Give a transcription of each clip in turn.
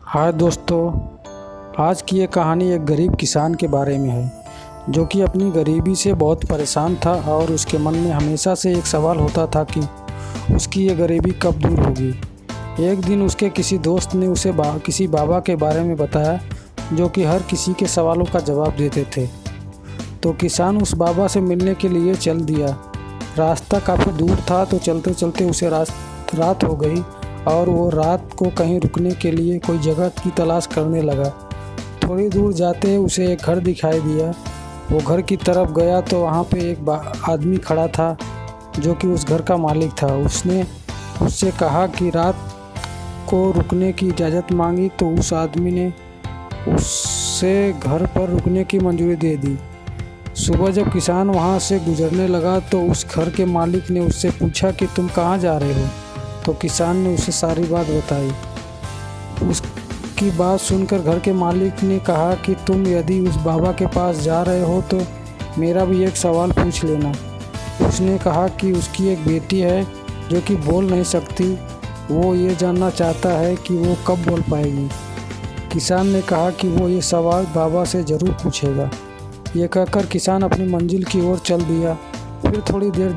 हाय दोस्तों, आज की ये कहानी एक गरीब किसान के बारे में है जो कि अपनी गरीबी से बहुत परेशान था और उसके मन में हमेशा से एक सवाल होता था कि उसकी ये गरीबी कब दूर होगी। एक दिन उसके किसी दोस्त ने उसे किसी बाबा के बारे में बताया जो कि हर किसी के सवालों का जवाब देते थे। तो किसान उस बाबा से मिलने के लिए चल दिया। रास्ता काफ़ी दूर था तो चलते चलते उसे रात हो गई और वो रात को कहीं रुकने के लिए कोई जगह की तलाश करने लगा। थोड़ी दूर जाते उसे एक घर दिखाई दिया। वो घर की तरफ गया तो वहाँ पे एक आदमी खड़ा था जो कि उस घर का मालिक था। उसने उससे कहा कि रात को रुकने की इजाज़त मांगी तो उस आदमी ने उससे घर पर रुकने की मंजूरी दे दी। सुबह जब किसान वहाँ से गुजरने लगा तो उस घर के मालिक ने उससे पूछा कि तुम कहाँ जा रहे हो। तो किसान ने उसे सारी बात बताई। उसकी बात सुनकर घर के मालिक ने कहा कि तुम यदि उस बाबा के पास जा रहे हो तो मेरा भी एक सवाल पूछ लेना। उसने कहा कि उसकी एक बेटी है जो कि बोल नहीं सकती। वो ये जानना चाहता है कि वो कब बोल पाएगी। किसान ने कहा कि वो ये सवाल बाबा से ज़रूर पूछेगा। ये कहकर किसान अपनी मंजिल की ओर चल दिया। फिर थोड़ी देर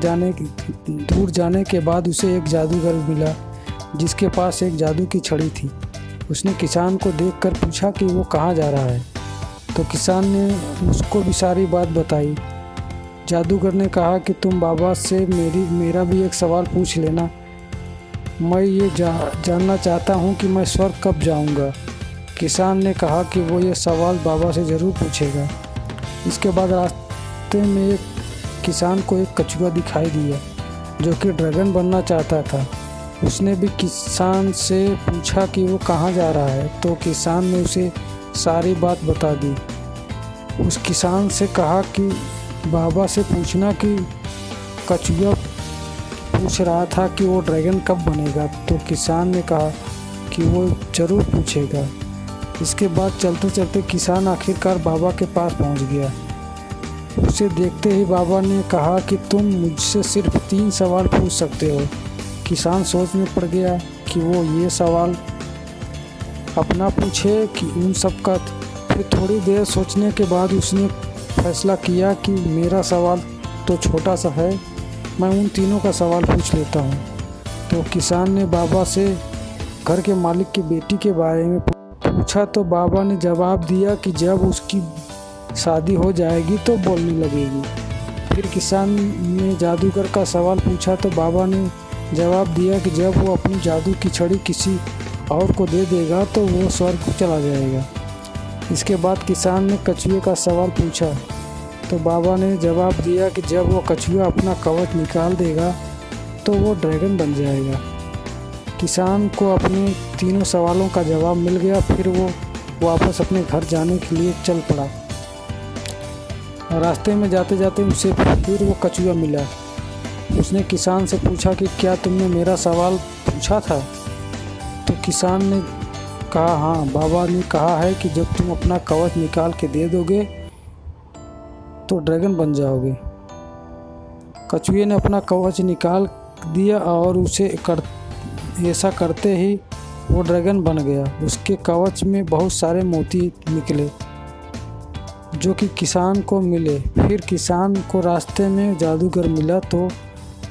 दूर जाने के बाद उसे एक जादूगर मिला जिसके पास एक जादू की छड़ी थी। उसने किसान को देखकर पूछा कि वो कहाँ जा रहा है। तो किसान ने उसको भी सारी बात बताई। जादूगर ने कहा कि तुम बाबा से मेरा भी एक सवाल पूछ लेना। मैं ये जानना चाहता हूँ कि मैं स्वर्ग कब जाऊँगा। किसान ने कहा कि वो ये सवाल बाबा से ज़रूर पूछेगा। इसके बाद रास्ते में एक किसान को एक कछुआ दिखाई दिया जो कि ड्रैगन बनना चाहता था। उसने भी किसान से पूछा कि वो कहाँ जा रहा है। तो किसान ने उसे सारी बात बता दी। उस किसान से कहा कि बाबा से पूछना कि कछुआ पूछ रहा था कि वो ड्रैगन कब बनेगा। तो किसान ने कहा कि वो ज़रूर पूछेगा। इसके बाद चलते चलते किसान आखिरकार बाबा के पास पहुंच गया। उसे देखते ही बाबा ने कहा कि तुम मुझसे सिर्फ 3 सवाल पूछ सकते हो। किसान सोच में पड़ गया कि वो ये सवाल अपना पूछे कि उन सब का। फिर थोड़ी देर सोचने के बाद उसने फैसला किया कि मेरा सवाल तो छोटा सा है, मैं उन तीनों का सवाल पूछ लेता हूँ। तो किसान ने बाबा से घर के मालिक की बेटी के बारे में पूछा तो बाबा ने जवाब दिया कि जब उसकी शादी हो जाएगी तो बोलने लगेगी। फिर किसान ने जादूगर का सवाल पूछा तो बाबा ने जवाब दिया कि जब वो अपनी जादू की छड़ी किसी और को दे देगा तो वो स्वर्ग को चला जाएगा। इसके बाद किसान ने कछुए का सवाल पूछा तो बाबा ने जवाब दिया कि जब वो कछुआ अपना कवच निकाल देगा तो वो ड्रैगन बन जाएगा। किसान को अपने तीनों सवालों का जवाब मिल गया। फिर वो वापस अपने घर जाने के लिए चल पड़ा। रास्ते में जाते जाते उसे फिर वो कछुआ मिला। उसने किसान से पूछा कि क्या तुमने मेरा सवाल पूछा था। तो किसान ने कहा हाँ, बाबा ने कहा है कि जब तुम अपना कवच निकाल के दे दोगे तो ड्रैगन बन जाओगे। कछुए ने अपना कवच निकाल दिया और उसे ऐसा करते ही वो ड्रैगन बन गया। उसके कवच में बहुत सारे मोती निकले जो कि किसान को मिले। फिर किसान को रास्ते में जादूगर मिला तो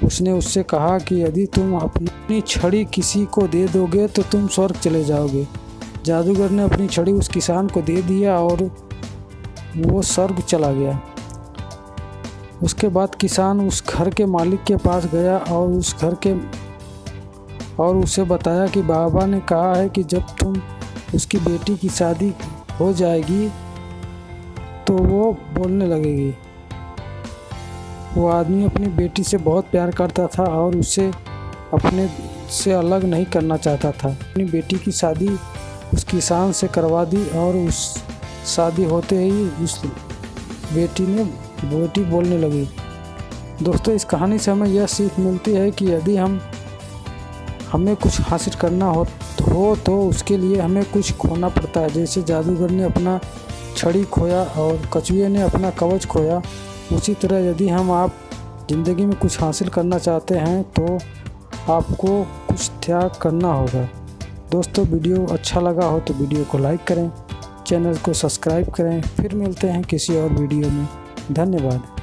उसने उससे कहा कि यदि तुम अपनी छड़ी किसी को दे दोगे तो तुम स्वर्ग चले जाओगे। जादूगर ने अपनी छड़ी उस किसान को दे दिया और वो स्वर्ग चला गया। उसके बाद किसान उस घर के मालिक के पास गया और उसे बताया कि बाबा ने कहा है कि जब तुम उसकी बेटी की शादी हो जाएगी तो वो बोलने लगेगी। वो आदमी अपनी बेटी से बहुत प्यार करता था और उसे अपने से अलग नहीं करना चाहता था। अपनी बेटी की शादी उस किसान से करवा दी और उस शादी होते ही उस बेटी बोलने लगी। दोस्तों, इस कहानी से हमें यह सीख मिलती है कि यदि हमें कुछ हासिल करना हो तो उसके लिए हमें कुछ खोना पड़ता है। जैसे जादूगर ने अपना छड़ी खोया और कछुए ने अपना कवच खोया, उसी तरह यदि आप ज़िंदगी में कुछ हासिल करना चाहते हैं तो आपको कुछ त्याग करना होगा। दोस्तों वीडियो अच्छा लगा हो तो वीडियो को लाइक करें, चैनल को सब्सक्राइब करें। फिर मिलते हैं किसी और वीडियो में। धन्यवाद।